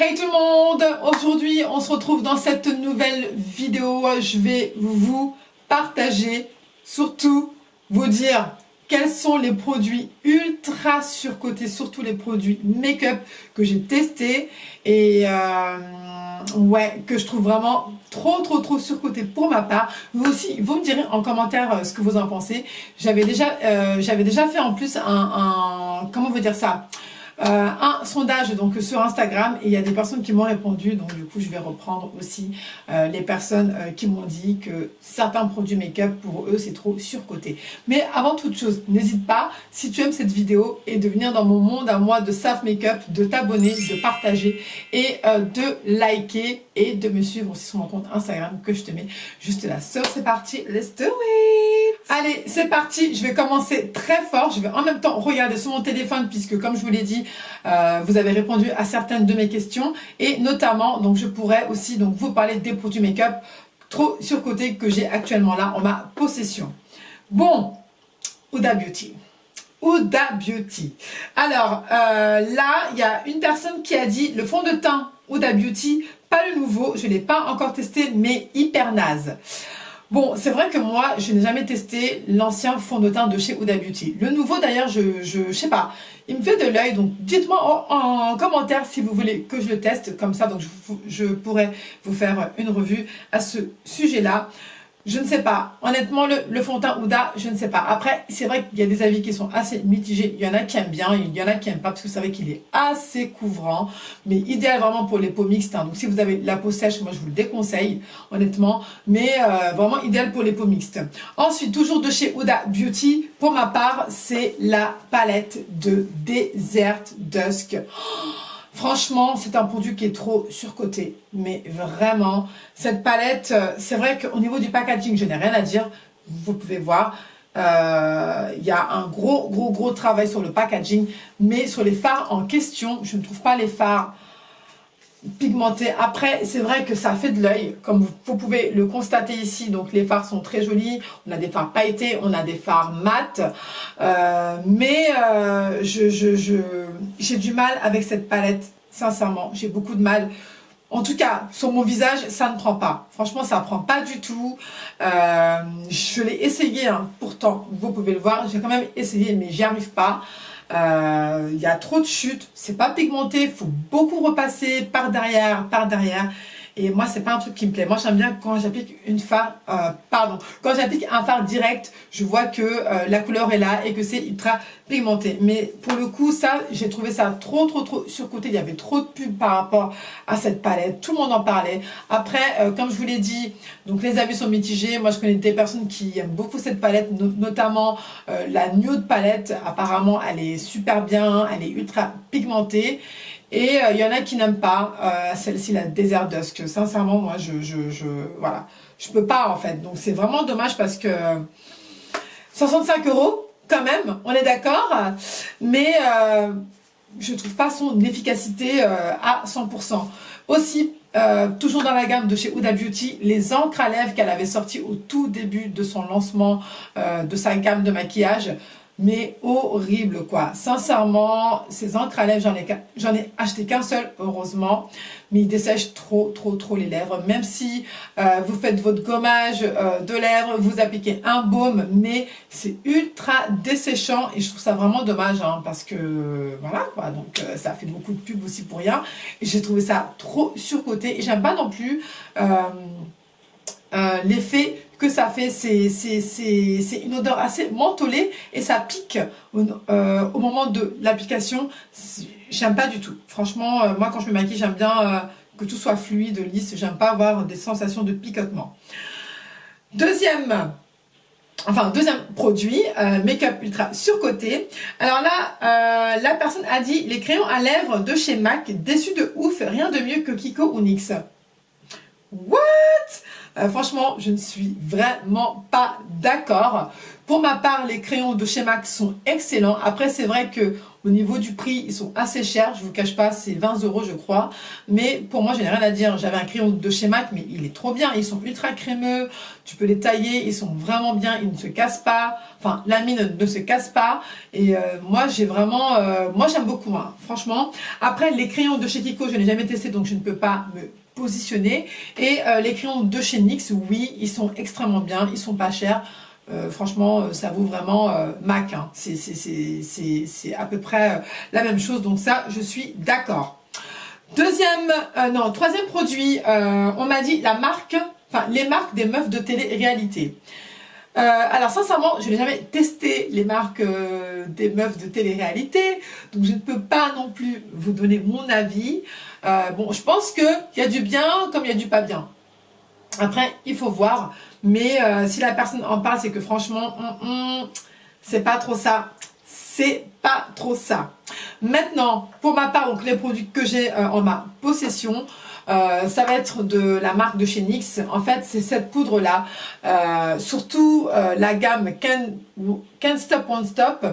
Hey tout le monde! Aujourd'hui, on se retrouve dans cette nouvelle vidéo. Je vais vous partager, surtout vous dire quels sont les produits ultra surcotés, surtout les produits make-up que j'ai testés et ouais, que je trouve vraiment trop surcotés pour ma part. Vous aussi, vous me direz en commentaire ce que vous en pensez. J'avais déjà fait en plus comment vous dire ça? Un sondage donc sur Instagram et il y a des personnes qui m'ont répondu, donc du coup je vais reprendre aussi les personnes qui m'ont dit que certains produits make-up pour eux c'est trop surcoté. Mais avant toute chose, n'hésite pas, si tu aimes cette vidéo, et de venir dans mon monde à moi de Saf Makeup, de t'abonner, de partager et de liker et de me suivre aussi sur mon compte Instagram que je te mets juste là. So, c'est parti, let's do it! Allez, c'est parti, je vais commencer très fort, je vais en même temps regarder sur mon téléphone puisque comme je vous l'ai dit, vous avez répondu à certaines de mes questions et notamment, donc je pourrais aussi donc vous parler des produits make-up trop surcotés que j'ai actuellement là en ma possession. Bon, Huda Beauty. Huda Beauty. Alors, là, il y a une personne qui a dit le fond de teint Huda Beauty, pas le nouveau, je ne l'ai pas encore testé, mais hyper naze. Bon, c'est vrai que moi, je n'ai jamais testé l'ancien fond de teint de chez Huda Beauty. Le nouveau, d'ailleurs, je sais pas, il me fait de l'œil, donc dites-moi en commentaire si vous voulez que je le teste, comme ça, donc je pourrais vous faire une revue à ce sujet-là. Je ne sais pas. Honnêtement, le fond de teint Huda, je ne sais pas. Après, c'est vrai qu'il y a des avis qui sont assez mitigés. Il y en a qui aiment bien, il y en a qui n'aiment pas parce que c'est vrai qu'il est assez couvrant. Mais idéal vraiment pour les peaux mixtes. Hein. Donc si vous avez la peau sèche, moi je vous le déconseille, honnêtement. Mais vraiment idéal pour les peaux mixtes. Ensuite, toujours de chez Huda Beauty, pour ma part, c'est la palette de Desert Dusk. Franchement, c'est un produit qui est trop surcoté, mais vraiment, cette palette, c'est vrai qu'au niveau du packaging, je n'ai rien à dire, vous pouvez voir, il y a un gros travail sur le packaging, mais sur les fards en question, je ne trouve pas les fards pigmentés. Après, c'est vrai que ça fait de l'œil, comme vous pouvez le constater ici, donc les fards sont très jolis, on a des fards pailletés, on a des fards mat, mais j'ai du mal avec cette palette, sincèrement, j'ai beaucoup de mal. En tout cas, sur mon visage, ça ne prend pas. Franchement, ça ne prend pas du tout. Je l'ai essayé, hein, pourtant, vous pouvez le voir, j'ai quand même essayé, mais j'y arrive pas. Il y a trop de chutes, c'est pas pigmenté, il faut beaucoup repasser par derrière. Et moi, c'est pas un truc qui me plaît. Moi, j'aime bien quand j'applique quand j'applique un fard direct, je vois que la couleur est là et que c'est ultra pigmenté. Mais pour le coup, ça, j'ai trouvé ça trop surcoté. Il y avait trop de pubs par rapport à cette palette. Tout le monde en parlait. Après, comme je vous l'ai dit, donc les avis sont mitigés. Moi, je connais des personnes qui aiment beaucoup cette palette, notamment la Nude palette. Apparemment, elle est super bien, elle est ultra pigmentée. Et il y en a qui n'aiment pas celle-ci, la Desert Dusk. Sincèrement, moi, voilà, je peux pas en fait. Donc c'est vraiment dommage parce que 65 € quand même, on est d'accord. Mais je trouve pas son efficacité à 100%. Aussi, toujours dans la gamme de chez Huda Beauty, les encres à lèvres qu'elle avait sorties au tout début de son lancement de sa gamme de maquillage. Mais horrible quoi, sincèrement, ces encres à lèvres, j'en ai acheté qu'un seul, heureusement, mais ils dessèchent trop les lèvres, même si vous faites votre gommage de lèvres, vous appliquez un baume, mais c'est ultra desséchant et je trouve ça vraiment dommage, hein, parce que voilà quoi, donc ça fait beaucoup de pub aussi pour rien, et j'ai trouvé ça trop surcoté, et j'aime pas non plus l'effet que ça fait, c'est une odeur assez mentholée et ça pique au moment de l'application. J'aime pas du tout. Franchement, moi quand je me maquille, j'aime bien que tout soit fluide, lisse. J'aime pas avoir des sensations de picotement. Deuxième produit, make-up ultra surcoté. Alors là, la personne a dit les crayons à lèvres de chez MAC, déçu de ouf, rien de mieux que Kiko ou NYX. What? Franchement, je ne suis vraiment pas d'accord. Pour ma part, les crayons de chez MAC sont excellents. Après, c'est vrai que au Au niveau du prix, ils sont assez chers, je vous cache pas, c'est 20 € je crois. Mais pour moi, je n'ai rien à dire. J'avais un crayon de chez MAC, mais il est trop bien. Ils sont ultra crémeux, tu peux les tailler, ils sont vraiment bien, ils ne se cassent pas. Enfin, la mine ne se casse pas. Et moi, j'ai vraiment... moi, j'aime beaucoup, hein, franchement. Après, les crayons de chez Kiko, je n'ai jamais testé, donc je ne peux pas me positionner. Et les crayons de chez NYX, oui, ils sont extrêmement bien, ils sont pas chers. Franchement, ça vaut vraiment MAC. Hein. C'est à peu près la même chose. Donc ça, je suis d'accord. Troisième produit, on m'a dit la marque, enfin les marques des meufs de télé-réalité. Alors sincèrement, je n'ai jamais testé les marques des meufs de télé-réalité, donc je ne peux pas non plus vous donner mon avis. Bon, je pense qu'il y a du bien comme il y a du pas bien. Après, il faut voir, mais si la personne en parle, c'est que franchement, c'est pas trop ça. C'est pas trop ça. Maintenant, pour ma part, donc les produits que j'ai en ma possession, ça va être de la marque de chez NYX. En fait, c'est cette poudre-là, surtout la gamme Can't Stop Won't Stop.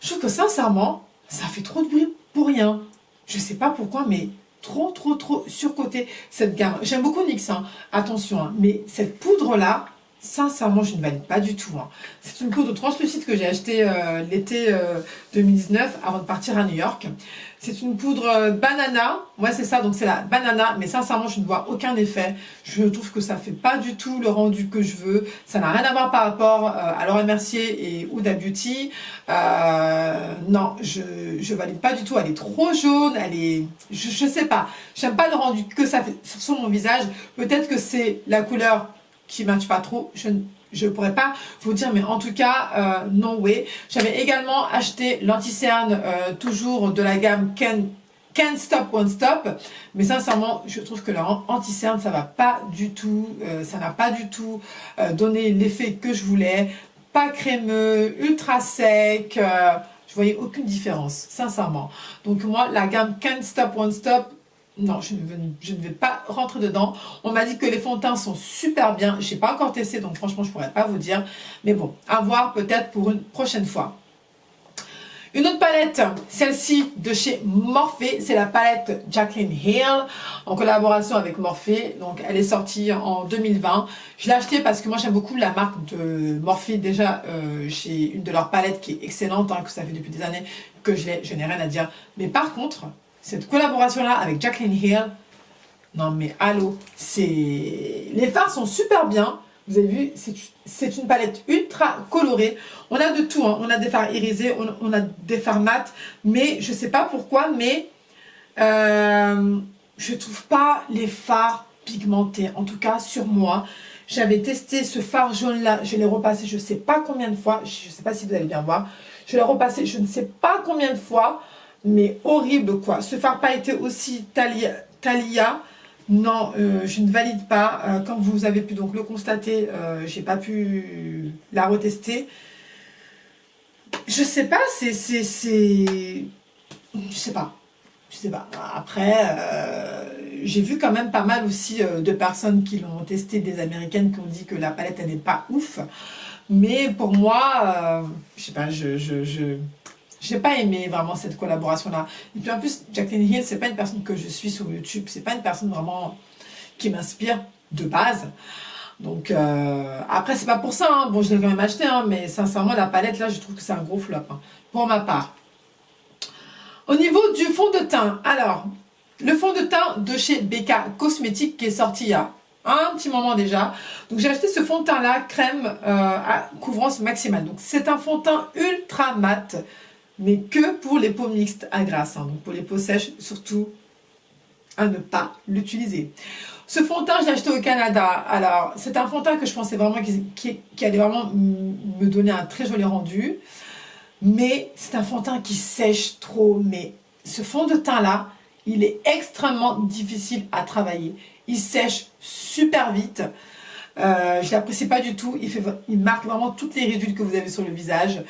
Je trouve que sincèrement, ça fait trop de bruit pour rien. Je sais pas pourquoi, mais trop surcoté cette gamme. J'aime beaucoup NYX, hein, attention, hein, mais cette poudre-là, sincèrement, je ne valide pas du tout. Hein. C'est une poudre translucide que j'ai achetée l'été 2019 avant de partir à New York. C'est une poudre banana. Ouais, c'est ça, donc c'est la banana. Mais sincèrement, je ne vois aucun effet. Je trouve que ça ne fait pas du tout le rendu que je veux. Ça n'a rien à voir par rapport à Laura Mercier et Huda Beauty. Non, je valide pas du tout. Elle est trop jaune. Elle est... Je sais pas. J'aime pas le rendu que ça fait sur mon visage. Peut-être que c'est la couleur qui ne matche pas trop, je ne pourrais pas vous dire, mais en tout cas, no way. J'avais également acheté l'anti-cerne, toujours de la gamme Can't Stop Won't Stop, mais sincèrement, je trouve que leur anti-cerne, ça va pas du tout, ça n'a pas du tout donné l'effet que je voulais, pas crémeux, ultra sec, je voyais aucune différence, sincèrement. Donc moi, la gamme Can't Stop Won't Stop, non, je ne vais pas rentrer dedans. On m'a dit que les fonds de teint sont super bien. Je n'ai pas encore testé, donc franchement, je ne pourrais pas vous dire. Mais bon, à voir peut-être pour une prochaine fois. Une autre palette, celle-ci de chez Morphe, c'est la palette Jaclyn Hill en collaboration avec Morphe. Donc elle est sortie en 2020. Je l'ai achetée parce que moi j'aime beaucoup la marque de Morphe. Déjà, j'ai une de leurs palettes qui est excellente, hein, que ça fait depuis des années que je n'ai rien à dire. Mais par contre, cette collaboration-là avec Jaclyn Hill, non mais allô, les fards sont super bien. Vous avez vu, c'est une palette ultra colorée. On a de tout, hein. On a des fards irisés, on a des fards mat, mais je sais pas pourquoi, mais je trouve pas les fards pigmentés, en tout cas sur moi. J'avais testé ce fard jaune-là, je l'ai repassé je sais pas combien de fois, je sais pas si vous allez bien voir. Je l'ai repassé je ne sais pas combien de fois, mais horrible quoi. Ce fard pailleté aussi Thalia, non, je ne valide pas. Comme vous avez pu donc le constater, j'ai pas pu la retester. Je sais pas, je sais pas. Je sais pas. Après, j'ai vu quand même pas mal aussi de personnes qui l'ont testé, des Américaines qui ont dit que la palette elle n'est pas ouf. Mais pour moi, je sais pas, j'ai pas aimé vraiment cette collaboration-là. Et puis en plus, Jaclyn Hill, c'est pas une personne que je suis sur YouTube. C'est pas une personne vraiment qui m'inspire de base. Donc après, c'est pas pour ça. Hein. Bon, je l'ai quand même acheté, hein, mais sincèrement, la palette là, je trouve que c'est un gros flop, hein, pour ma part. Au niveau du fond de teint, alors, le fond de teint de chez BK Cosmetics qui est sorti il y a un petit moment déjà. Donc j'ai acheté ce fond de teint là, crème à couvrance maximale. Donc c'est un fond de teint ultra mat, mais que pour les peaux mixtes à grasse. Hein. Donc pour les peaux sèches, surtout à ne pas l'utiliser. Ce fond de teint, je l'ai acheté au Canada. Alors c'est un fond de teint que je pensais vraiment qui allait vraiment me donner un très joli rendu. Mais c'est un fond de teint qui sèche trop. Mais ce fond de teint là, il est extrêmement difficile à travailler. Il sèche super vite. Je l'apprécie pas du tout. Il marque vraiment toutes les ridules que vous avez sur le visage.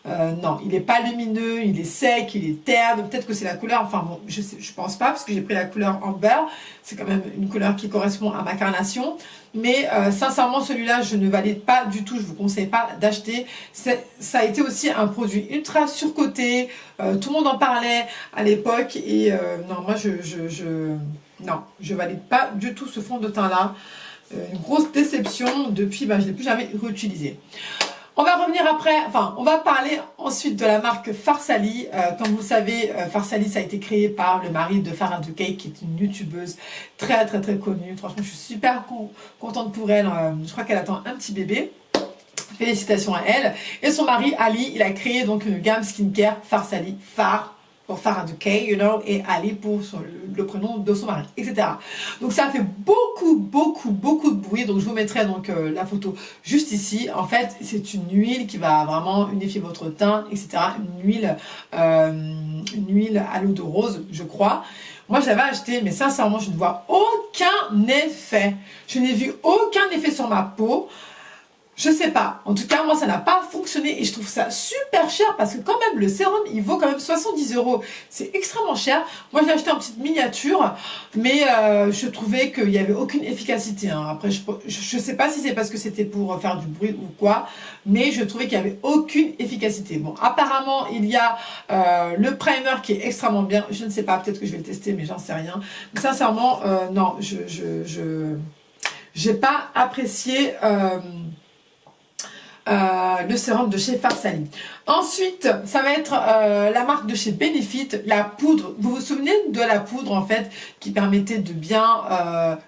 Non, il est pas lumineux, il est sec, il est terne. Peut-être que c'est la couleur. Enfin bon, je pense pas parce que j'ai pris la couleur Amber. C'est quand même une couleur qui correspond à ma carnation. Mais sincèrement, celui-là, je ne valide pas du tout. Je vous conseille pas d'acheter. Ça a été aussi un produit ultra surcoté. Tout le monde en parlait à l'époque. Et non, moi, non, je valide pas du tout ce fond de teint-là. Une grosse déception. Depuis, je ne l'ai plus jamais réutilisé. On va revenir après, enfin, on va parler ensuite de la marque Farsali. Comme vous savez, Farsali, ça a été créé par le mari de Farah Dukay, qui est une youtubeuse très connue. Franchement, je suis super contente pour elle. Je crois qu'elle attend un petit bébé. Félicitations à elle. Et son mari, Ali, il a créé donc une gamme skincare Farsali, pour Farah Dukay, you know, et Ali pour le prénom de son mari, etc. Donc ça fait beaucoup de bruit. Donc je vous mettrai donc la photo juste ici. En fait, c'est une huile qui va vraiment unifier votre teint, etc. Une huile à l'eau de rose, je crois. Moi, je l'avais acheté, mais sincèrement, je ne vois aucun effet. Je n'ai vu aucun effet sur ma peau. Je sais pas. En tout cas, moi, ça n'a pas fonctionné et je trouve ça super cher parce que quand même, le sérum, il vaut quand même 70 €. C'est extrêmement cher. Moi, je l'ai acheté en petite miniature, mais je trouvais qu'il n'y avait aucune efficacité. Hein. Après, je sais pas si c'est parce que c'était pour faire du bruit ou quoi, mais je trouvais qu'il n'y avait aucune efficacité. Bon, apparemment, il y a le primer qui est extrêmement bien. Je ne sais pas, peut-être que je vais le tester, mais j'en sais rien. Mais sincèrement, non, j'ai pas apprécié... le sérum de chez Farsali. Ensuite, ça va être la marque de chez Benefit, la poudre. Vous vous souvenez de la poudre en fait qui permettait de bien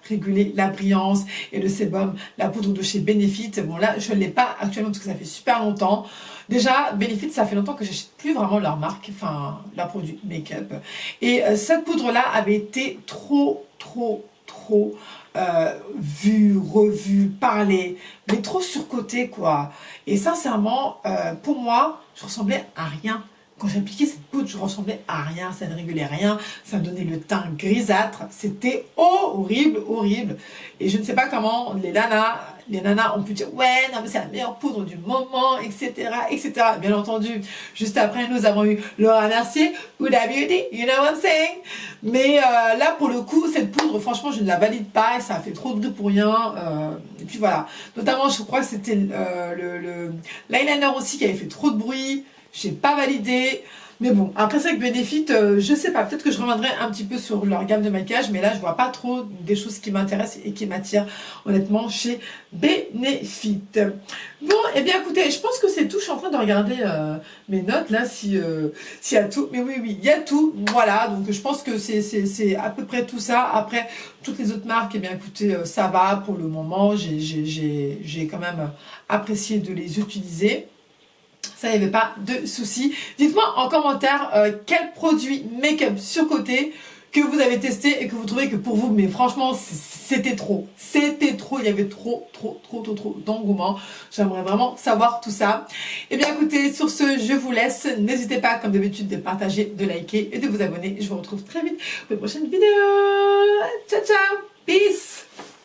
réguler la brillance et le sébum, la poudre de chez Benefit. Bon là, je ne l'ai pas actuellement parce que ça fait super longtemps. Déjà, Benefit, ça fait longtemps que j'achète plus vraiment leur marque, enfin leur produit make-up. Et cette poudre-là avait été trop vu, revu, parlé, mais trop surcoté quoi. Et sincèrement, pour moi, je ressemblais à rien. Quand j'appliquais cette poudre, je ressemblais à rien, ça ne régulait rien, ça me donnait le teint grisâtre, c'était horrible. Et je ne sais pas comment les nanas ont pu dire ouais, non mais c'est la meilleure poudre du moment, etc. Bien entendu, juste après nous avons eu Laura Mercier, Huda Beauty, you know what I'm saying. Mais là pour le coup, cette poudre, franchement, je ne la valide pas et ça a fait trop de bruit pour rien. Et puis voilà, notamment je crois que c'était le l'eyeliner aussi qui avait fait trop de bruit. J'ai pas validé, mais bon, après ça avec Benefit, je sais pas, peut-être que je reviendrai un petit peu sur leur gamme de maquillage, mais là je vois pas trop des choses qui m'intéressent et qui m'attirent honnêtement chez Benefit. Bon, et bien écoutez, je pense que c'est tout, je suis en train de regarder mes notes là, s'il y a tout, mais oui, il y a tout, voilà, donc je pense que c'est à peu près tout ça. Après, toutes les autres marques, eh bien écoutez, ça va pour le moment, j'ai quand même apprécié de les utiliser. Ça, il n'y avait pas de souci. Dites-moi en commentaire quel produit make-up surcoté que vous avez testé et que vous trouvez que pour vous, mais franchement, c'était trop. C'était trop, il y avait trop d'engouement. J'aimerais vraiment savoir tout ça. Et bien écoutez, sur ce, je vous laisse. N'hésitez pas, comme d'habitude, de partager, de liker et de vous abonner. Je vous retrouve très vite pour une prochaine vidéo. Ciao, ciao!